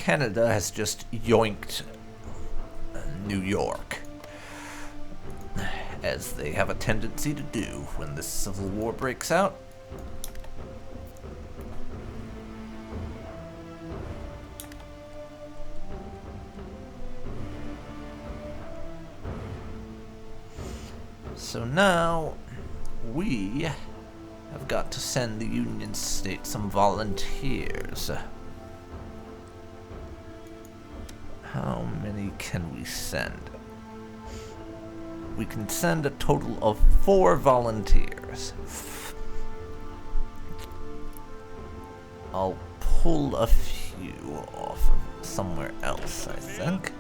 Canada has just yoinked New York, as they have a tendency to do when this civil war breaks out. So now we have got to send the Union State some volunteers. How many can we send? We can send a total of 4 volunteers. I'll pull a few off of somewhere else, I think.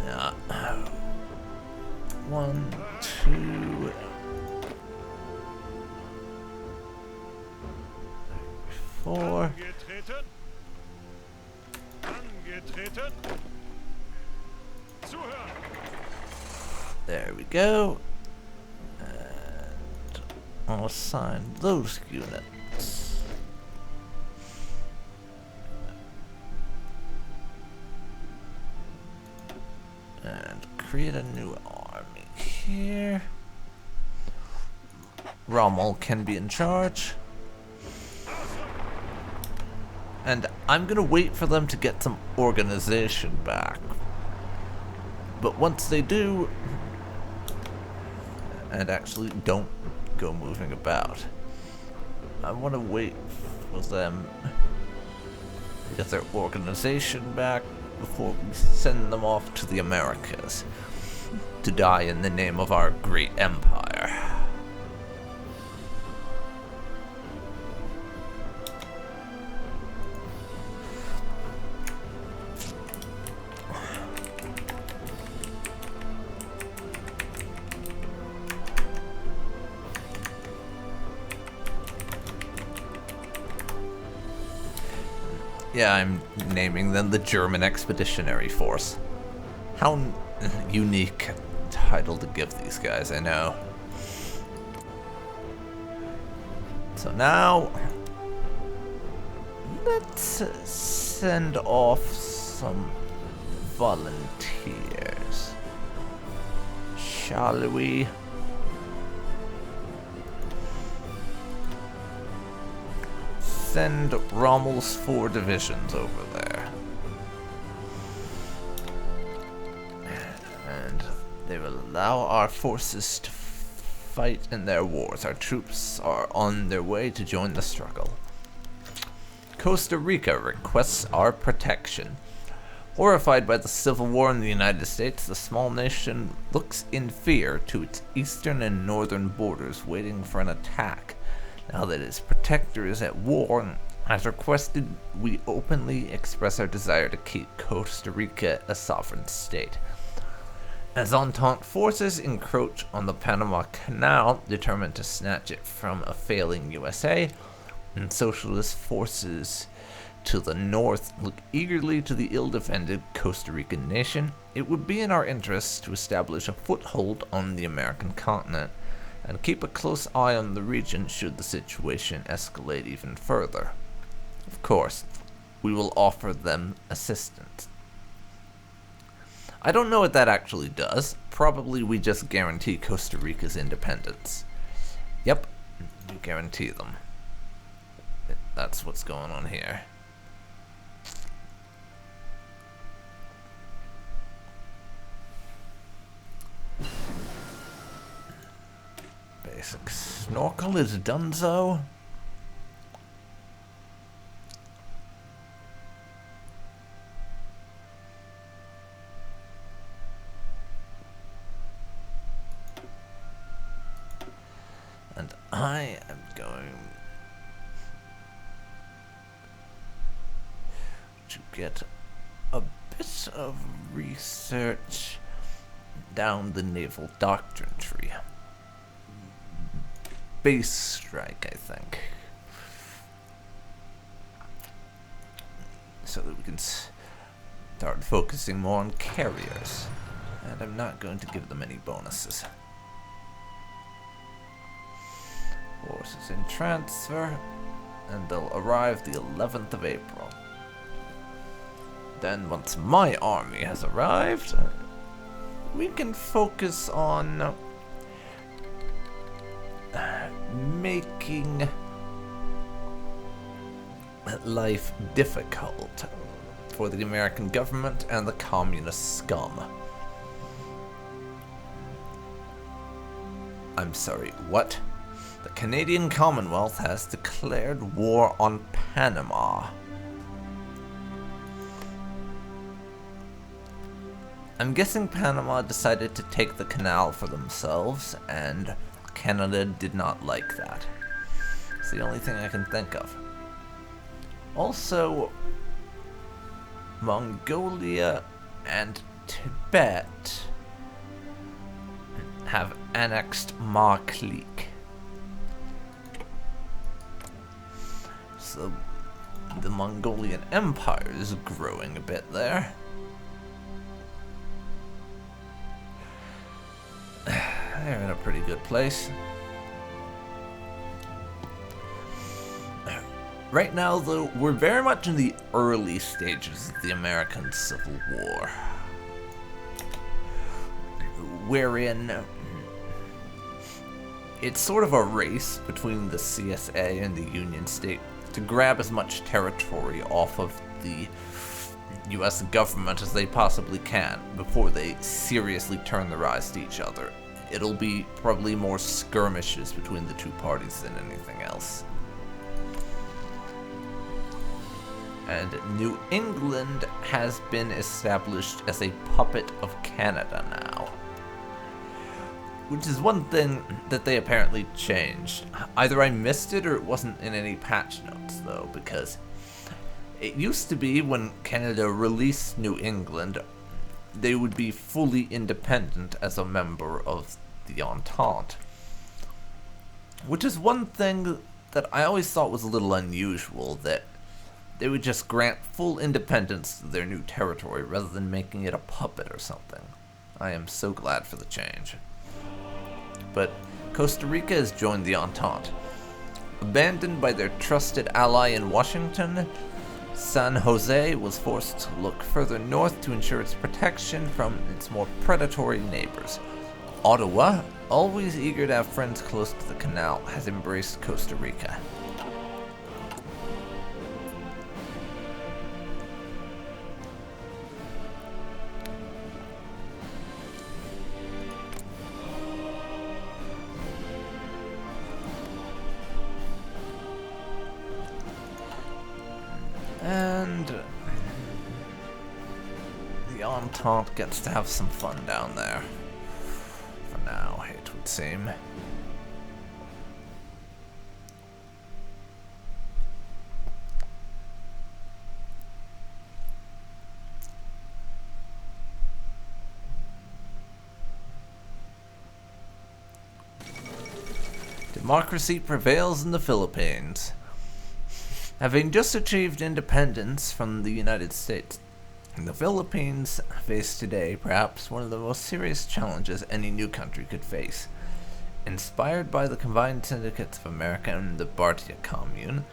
Yeah. 1, 2... 4. There we go. And I'll assign those units. And create a new army here. Rommel can be in charge. And I'm gonna wait for them to get some organization back. But once they do, and actually don't go moving about, I want to wait for them to get their organization back before we send them off to the Americas to die in the name of our great empire. Yeah, I'm naming them the German Expeditionary Force. How unique title to give these guys, I know. So now, let's send off some volunteers, shall we? Send Rommel's 4 divisions over there. And they will allow our forces to fight in their wars. Our troops are on their way to join the struggle. Costa Rica requests our protection. Horrified by the civil war in the United States, the small nation looks in fear to its eastern and northern borders, waiting for an attack. Now that its protector is at war, as requested, we openly express our desire to keep Costa Rica a sovereign state. As Entente forces encroach on the Panama Canal, determined to snatch it from a failing USA, and socialist forces to the north look eagerly to the ill-defended Costa Rican nation, it would be in our interests to establish a foothold on the American continent and keep a close eye on the region should the situation escalate even further. Of course, we will offer them assistance. I don't know what that actually does. Probably we just guarantee Costa Rica's independence. Yep, we guarantee them. That's what's going on here. Basic snorkel is donezo. And I am going to get a bit of research down the naval doctrine tree. Base strike, I think. So that we can start focusing more on carriers. And I'm not going to give them any bonuses. Forces in transfer, and they'll arrive the 11th of April. Then once my army has arrived, we can focus on making life difficult for the American government and the communist scum. I'm sorry, what? The Canadian Commonwealth has declared war on Panama. I'm guessing Panama decided to take the canal for themselves, and Canada did not like that. It's the only thing I can think of. Also, Mongolia and Tibet have annexed Marklik. So the Mongolian Empire is growing a bit there. They're in a pretty good place. Right now, though, we're very much in the early stages of the American Civil War, wherein it's sort of a race between the CSA and the Union State to grab as much territory off of the US government as they possibly can before they seriously turn their eyes to each other. It'll be probably more skirmishes between the two parties than anything else. And New England has been established as a puppet of Canada now, which is one thing that they apparently changed. Either I missed it or it wasn't in any patch notes, though, because it used to be when Canada released New England, they would be fully independent as a member of the Entente. Which is one thing that I always thought was a little unusual, that they would just grant full independence to their new territory rather than making it a puppet or something. I am so glad for the change. But Costa Rica has joined the Entente. Abandoned by their trusted ally in Washington, San Jose was forced to look further north to ensure its protection from its more predatory neighbors. Ottawa, always eager to have friends close to the canal, has embraced Costa Rica. And the Entente gets to have some fun down there. For now, it would seem. Democracy prevails in the Philippines. Having just achieved independence from the United States, the Philippines face today perhaps one of the most serious challenges any new country could face. Inspired by the combined syndicates of America and the Bartia Commune,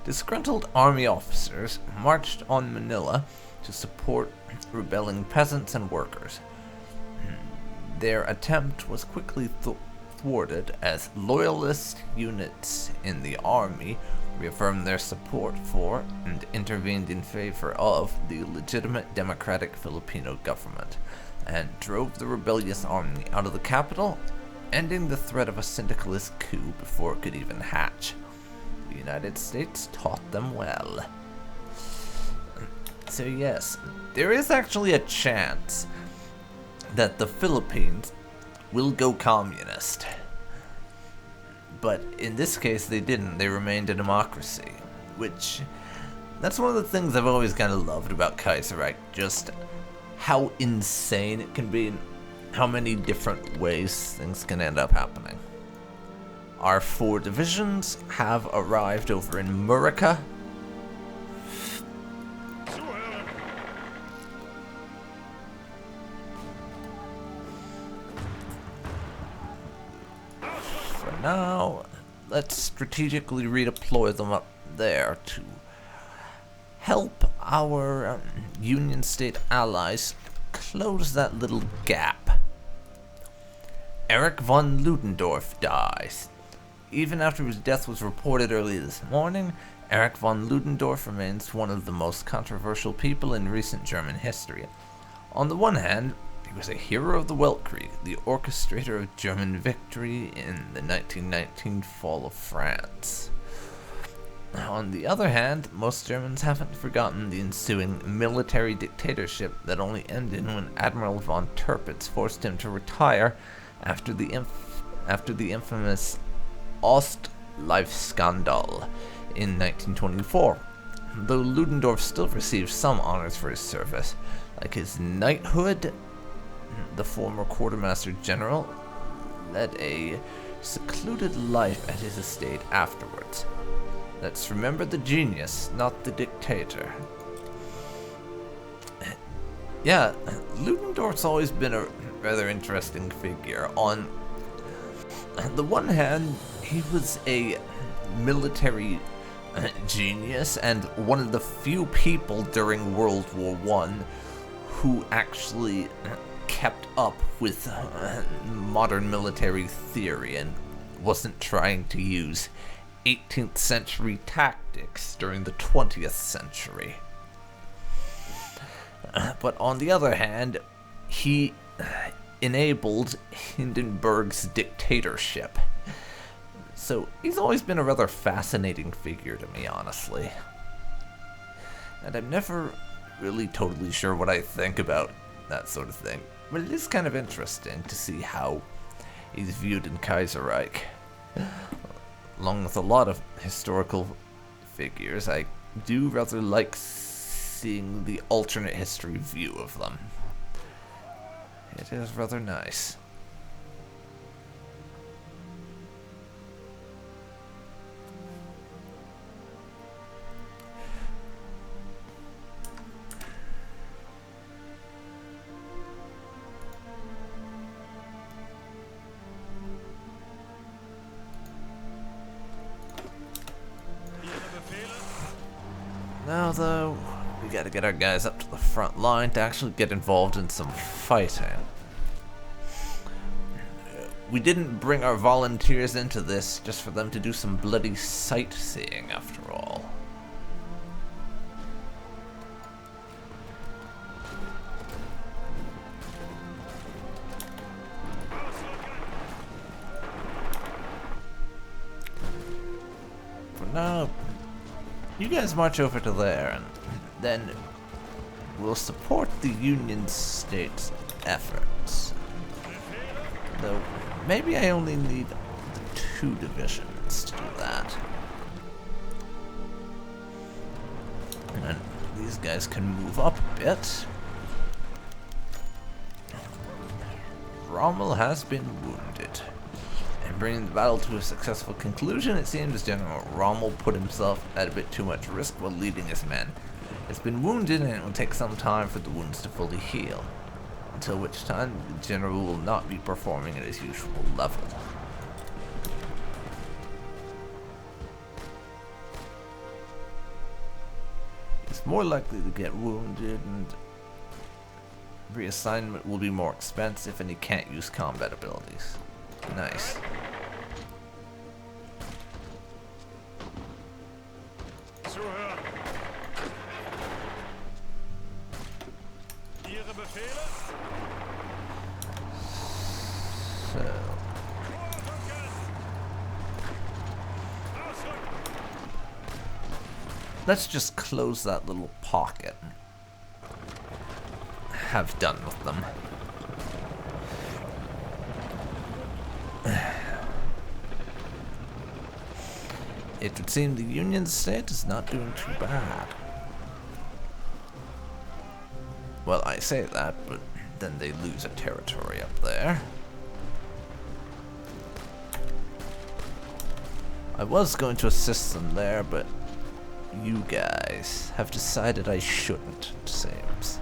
disgruntled army officers marched on Manila to support rebelling peasants and workers. Their attempt was quickly thwarted as loyalist units in the army reaffirmed their support for and intervened in favor of the legitimate democratic Filipino government, and drove the rebellious army out of the capital, ending the threat of a syndicalist coup before it could even hatch. The United States taught them well. So yes, there is actually a chance that the Philippines will go communist. But in this case, they didn't. They remained a democracy, which, that's one of the things I've always kind of loved about Kaiserreich, just how insane it can be and how many different ways things can end up happening. Our 4 divisions have arrived over in Murica. For now, let's strategically redeploy them up there to help our Union State allies close that little gap. Erich von Ludendorff dies. Even after his death was reported early this morning, Erich von Ludendorff remains one of the most controversial people in recent German history. On the one hand, he was a hero of the Weltkrieg, the orchestrator of German victory in the 1919 fall of France. On the other hand, most Germans haven't forgotten the ensuing military dictatorship that only ended when Admiral von Tirpitz forced him to retire after the infamous Ostlife-Skandal in 1924. Though Ludendorff still received some honors for his service, like his knighthood, the former quartermaster general led a secluded life at his estate afterwards. Let's remember the genius, not the dictator. Yeah, Ludendorff's always been a rather interesting figure. On the one hand, he was a military genius and one of the few people during World War I who actually kept up with modern military theory and wasn't trying to use 18th century tactics during the 20th century. But on the other hand, he enabled Hindenburg's dictatorship. So he's always been a rather fascinating figure to me, honestly. And I'm never really totally sure what I think about that sort of thing. But it is kind of interesting to see how he's viewed in Kaiserreich. Along with a lot of historical figures, I do rather like seeing the alternate history view of them. It is rather nice. Now, though, we gotta get our guys up to the front line to actually get involved in some fighting. We didn't bring our volunteers into this just for them to do some bloody sightseeing, after all. For now, you guys march over to there, and then we'll support the Union State's efforts. Though, maybe I only need 2 divisions to do that. And these guys can move up a bit. Rommel has been wounded. And bringing the battle to a successful conclusion, it seems General Rommel put himself at a bit too much risk while leading his men. He's been wounded, and it will take some time for the wounds to fully heal, until which time the General will not be performing at his usual level. He's more likely to get wounded, and reassignment will be more expensive, and he can't use combat abilities. Nice. So, let's just close that little pocket. Have done with them. It would seem the Union State is not doing too bad. Well, I say that, but then they lose a territory up there. I was going to assist them there, but you guys have decided I shouldn't, it seems.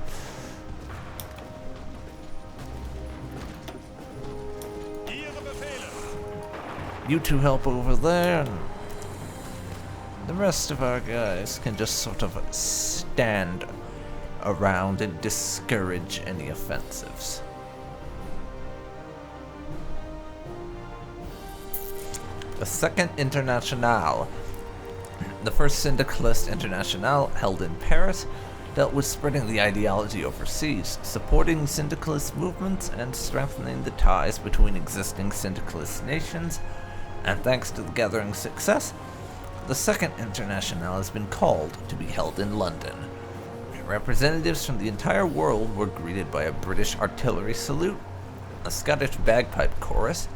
You two help over there, and the rest of our guys can just sort of stand around and discourage any offensives. The Second Internationale. The First Syndicalist Internationale, held in Paris, dealt with spreading the ideology overseas, supporting syndicalist movements, and strengthening the ties between existing syndicalist nations, and thanks to the gathering success, the Second Internationale has been called to be held in London. Representatives from the entire world were greeted by a British artillery salute, a Scottish bagpipe chorus,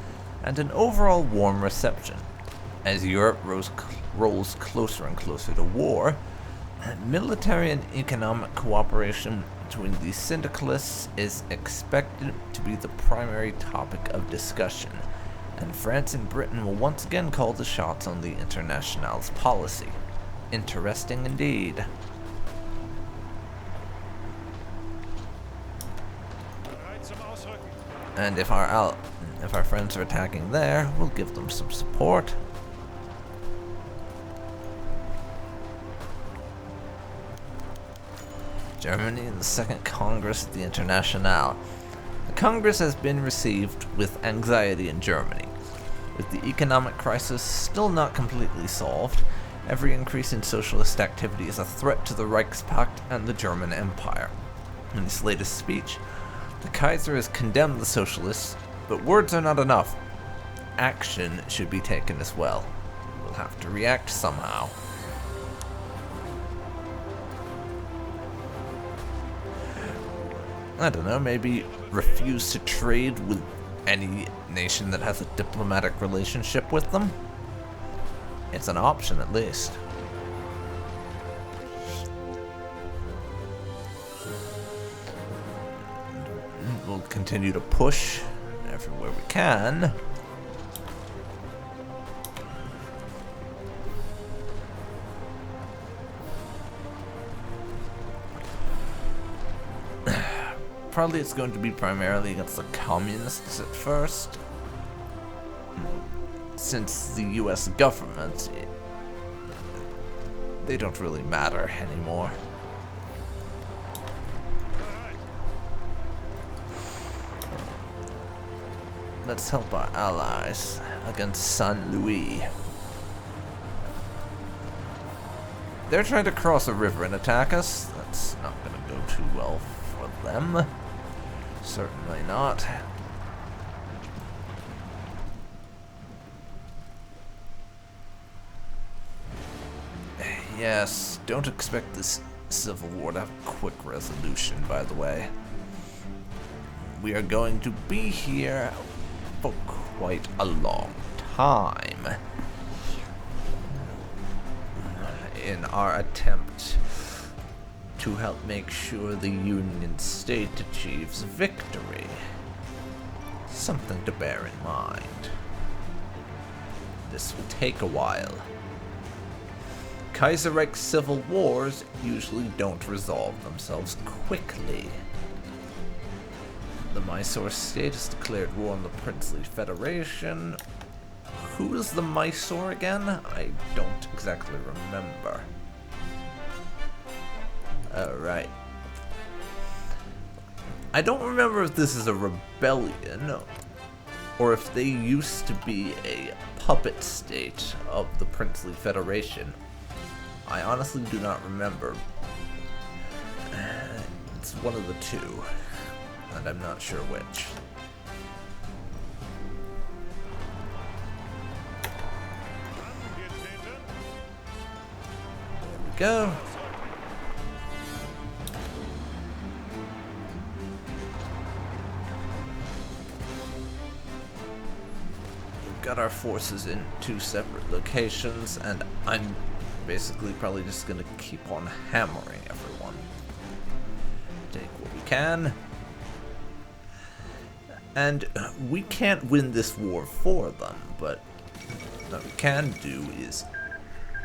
and an overall warm reception. As Europe rolls closer and closer to war, military and economic cooperation between the syndicalists is expected to be the primary topic of discussion, and France and Britain will once again call the shots on the Internationale's policy. Interesting indeed. And if our friends are attacking there, we'll give them some support. Germany and the Second Congress of the Internationale. The Congress has been received with anxiety in Germany. With the economic crisis still not completely solved, every increase in socialist activity is a threat to the Reichspakt and the German Empire. In his latest speech, the Kaiser has condemned the socialists, but words are not enough. Action should be taken as well. We'll have to react somehow. I don't know, maybe refuse to trade with any nation that has a diplomatic relationship with them? It's an option, at least. We'll continue to push everywhere we can. Probably it's going to be primarily against the communists at first, since the US government, they don't really matter anymore. Let's help our allies against Saint Louis. They're trying to cross a river and attack us. That's not going to go too well for them. Certainly not. Yes, don't expect this civil war to have a quick resolution, by the way. We are going to be here for quite a long time in our attempt to help make sure the Union State achieves victory. Something to bear in mind. This will take a while. Kaiserreich civil wars usually don't resolve themselves quickly. The Mysore state has declared war on the Princely Federation. Who is the Mysore again? I don't exactly remember. Alright. I don't remember if this is a rebellion, or if they used to be a puppet state of the Princely Federation. I honestly do not remember. It's one of the two, and I'm not sure which. There we go. Got our forces in two separate locations, and I'm basically probably just gonna keep on hammering everyone. Take what we can. And we can't win this war for them, but what we can do is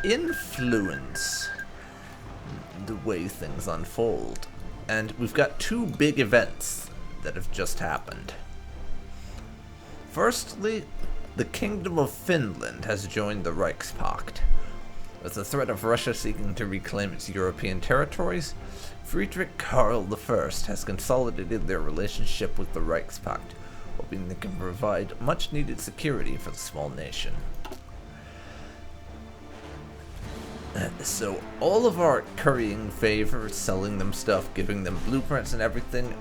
influence the way things unfold. And we've got two big events that have just happened. Firstly, The Kingdom of Finland has joined the Reichspakt. With the threat of Russia seeking to reclaim its European territories, Friedrich Karl I has consolidated their relationship with the Reichspakt, hoping they can provide much-needed security for the small nation. So all of our currying favors, selling them stuff, giving them blueprints and everything,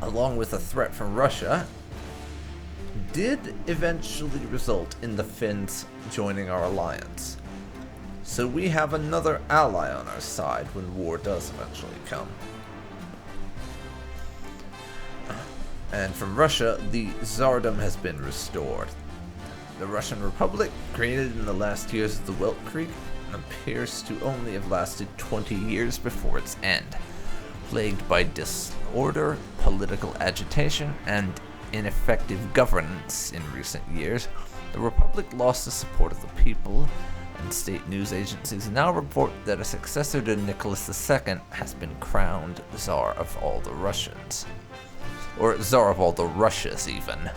along with a threat from Russia, did eventually result in the Finns joining our alliance. So we have another ally on our side when war does eventually come. And from Russia, the Tsardom has been restored. The Russian Republic, created in the last years of the Weltkrieg, appears to only have lasted 20 years before its end. Plagued by disorder, political agitation, and ineffective governance in recent years, the Republic lost the support of the people, and state news agencies now report that a successor to Nicholas II has been crowned Tsar of all the Russians. Or Tsar of all the Russias, even.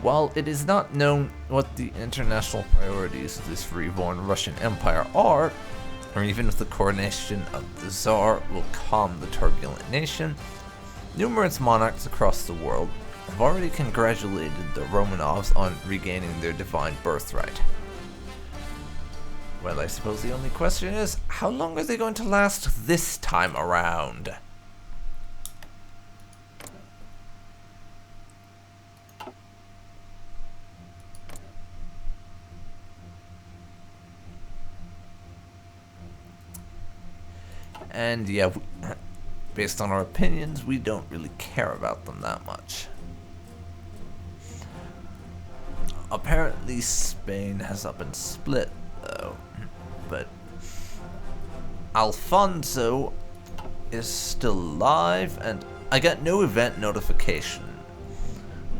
While it is not known what the international priorities of this reborn Russian Empire are, or even if the coronation of the Tsar will calm the turbulent nation, numerous monarchs across the world have already congratulated the Romanovs on regaining their divine birthright. Well, I suppose the only question is, how long are they going to last this time around? And yeah, based on our opinions, we don't really care about them that much. Apparently Spain has not been split, though, but Alfonso is still alive, and I got no event notification.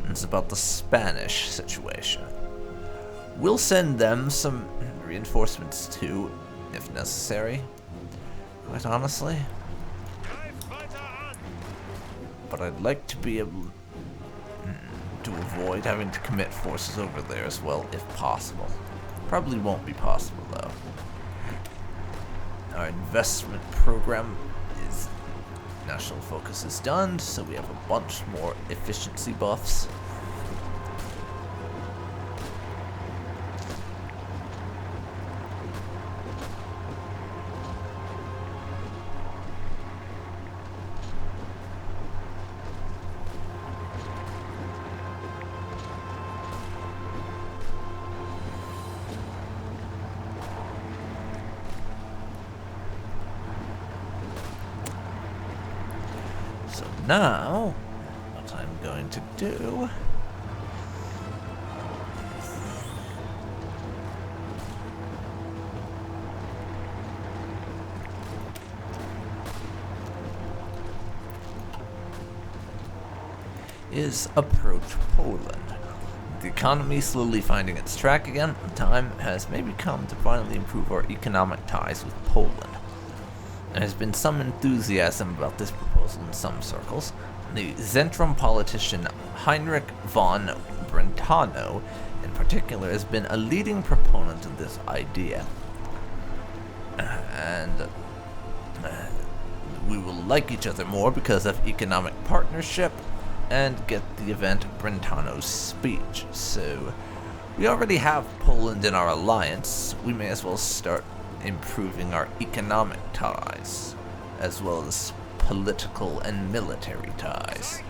It's about the Spanish situation. We'll send them some reinforcements too, if necessary, quite honestly. But I'd like to be able to avoid having to commit forces over there as well, if possible. Probably won't be possible, though. Our investment program is... national focus is done, so we have a bunch more efficiency buffs. So now, what I'm going to do is approach Poland. The economy slowly finding its track again, the time has maybe come to finally improve our economic ties with Poland. There has been some enthusiasm about this proposal in some circles. The Zentrum politician Heinrich von Brentano, in particular, has been a leading proponent of this idea. And we will like each other more because of economic partnership and get the event Brentano's speech. So we already have Poland in our alliance. We may as well start improving our economic ties, as well as political and military ties.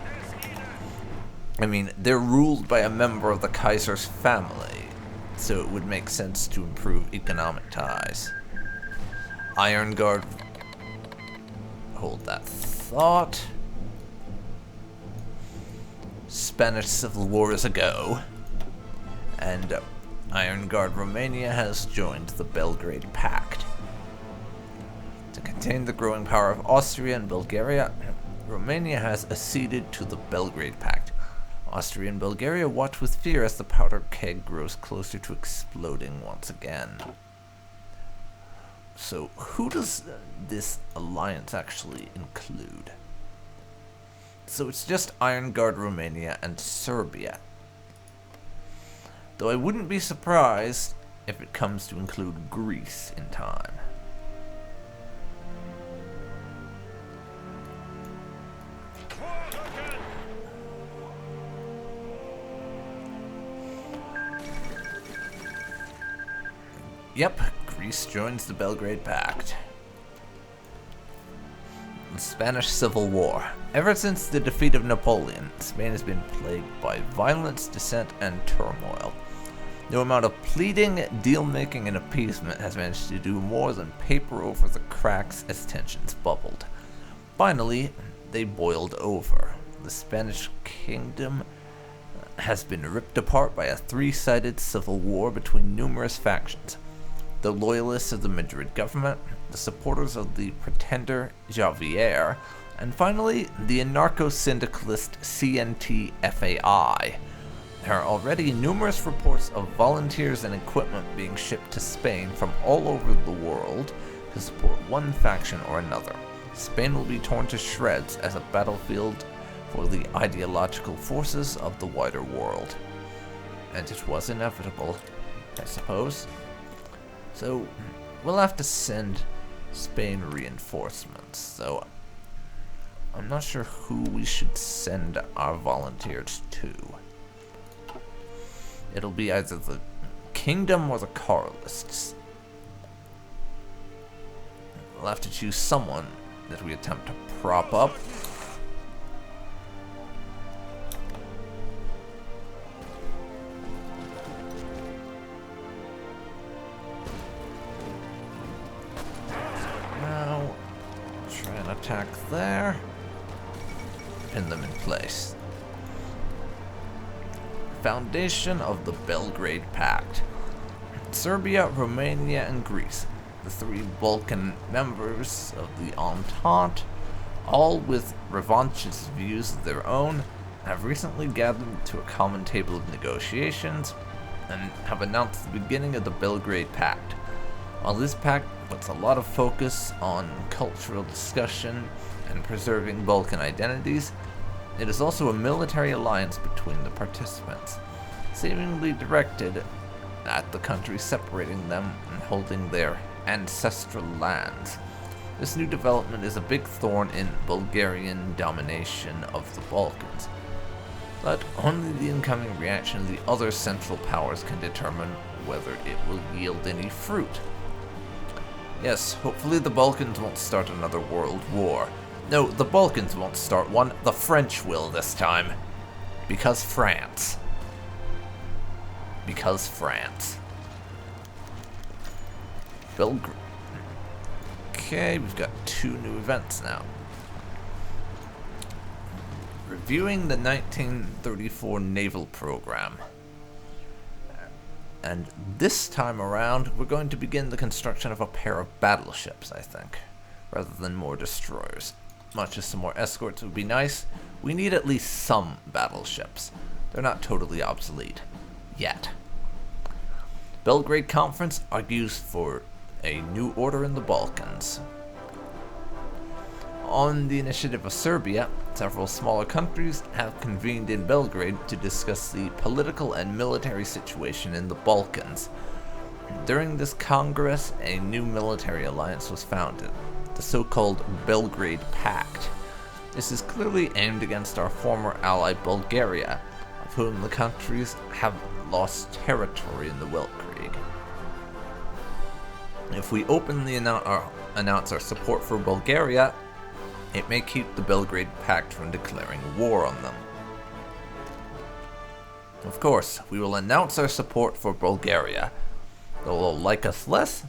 I mean, they're ruled by a member of the Kaiser's family, so it would make sense to improve economic ties. Iron Guard, hold that thought. Spanish Civil War is a go, and Iron Guard Romania has joined the Belgrade Pact. To contain the growing power of Austria and Bulgaria, Romania has acceded to the Belgrade Pact. Austria and Bulgaria watch with fear as the powder keg grows closer to exploding once again. So, who does this alliance actually include? So it's just Iron Guard Romania and Serbia. though I wouldn't be surprised if it comes to include Greece in time. Yep, Greece joins the Belgrade Pact. The Spanish Civil War. Ever since the defeat of Napoleon, Spain has been plagued by violence, dissent, and turmoil. No amount of pleading, deal-making, and appeasement has managed to do more than paper over the cracks as tensions bubbled. Finally, they boiled over. The Spanish kingdom has been ripped apart by a three-sided civil war between numerous factions. The loyalists of the Madrid government, the supporters of the pretender Javier, and finally, the anarcho-syndicalist CNT-FAI. There are already numerous reports of volunteers and equipment being shipped to Spain from all over the world to support one faction or another. Spain will be torn to shreds as a battlefield for the ideological forces of the wider world. And it was inevitable, I suppose. So, we'll have to send Spain reinforcements, so I'm not sure who we should send our volunteers to. It'll be either the Kingdom or the Carlists. We'll have to choose someone that we attempt to prop up. Attack there. Pin them in place. Foundation of the Belgrade Pact. Serbia, Romania, and Greece, the three Balkan members of the Entente, all with revanchist views of their own, have recently gathered to a common table of negotiations and have announced the beginning of the Belgrade Pact. While this pact puts a lot of focus on cultural discussion and preserving Balkan identities, it is also a military alliance between the participants, seemingly directed at the countries separating them and holding their ancestral lands. This new development is a big thorn in Bulgarian domination of the Balkans, but only the incoming reaction of the other central powers can determine whether it will yield any fruit. Yes, hopefully the Balkans won't start another world war. No, the Balkans won't start one, the French will this time. Because France. Because France. Belgrade. Okay, we've got 2 new events now. Reviewing the 1934 naval program. And this time around, we're going to begin the construction of a pair of battleships, I think, rather than more destroyers. Much as some more escorts would be nice, we need at least some battleships. They're not totally obsolete. Yet. Belgrade Conference argues for a new order in the Balkans. On the initiative of Serbia, several smaller countries have convened in Belgrade to discuss the political and military situation in the Balkans. During this Congress, a new military alliance was founded, the so-called Belgrade Pact. This is clearly aimed against our former ally Bulgaria, of whom the countries have lost territory in the Weltkrieg. If we openly announce our support for Bulgaria, it may keep the Belgrade Pact from declaring war on them. Of course, we will announce our support for Bulgaria. They'll like us less,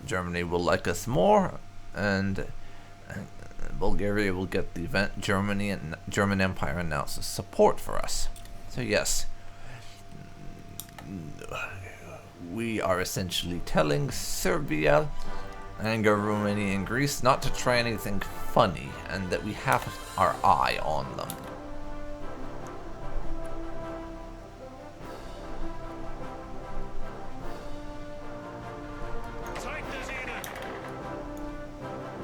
Germany will like us more, and Bulgaria will get the event Germany and German Empire announces support for us. So yes, we are essentially telling Serbia and Romania and Greece not to try anything funny, and that we have our eye on them.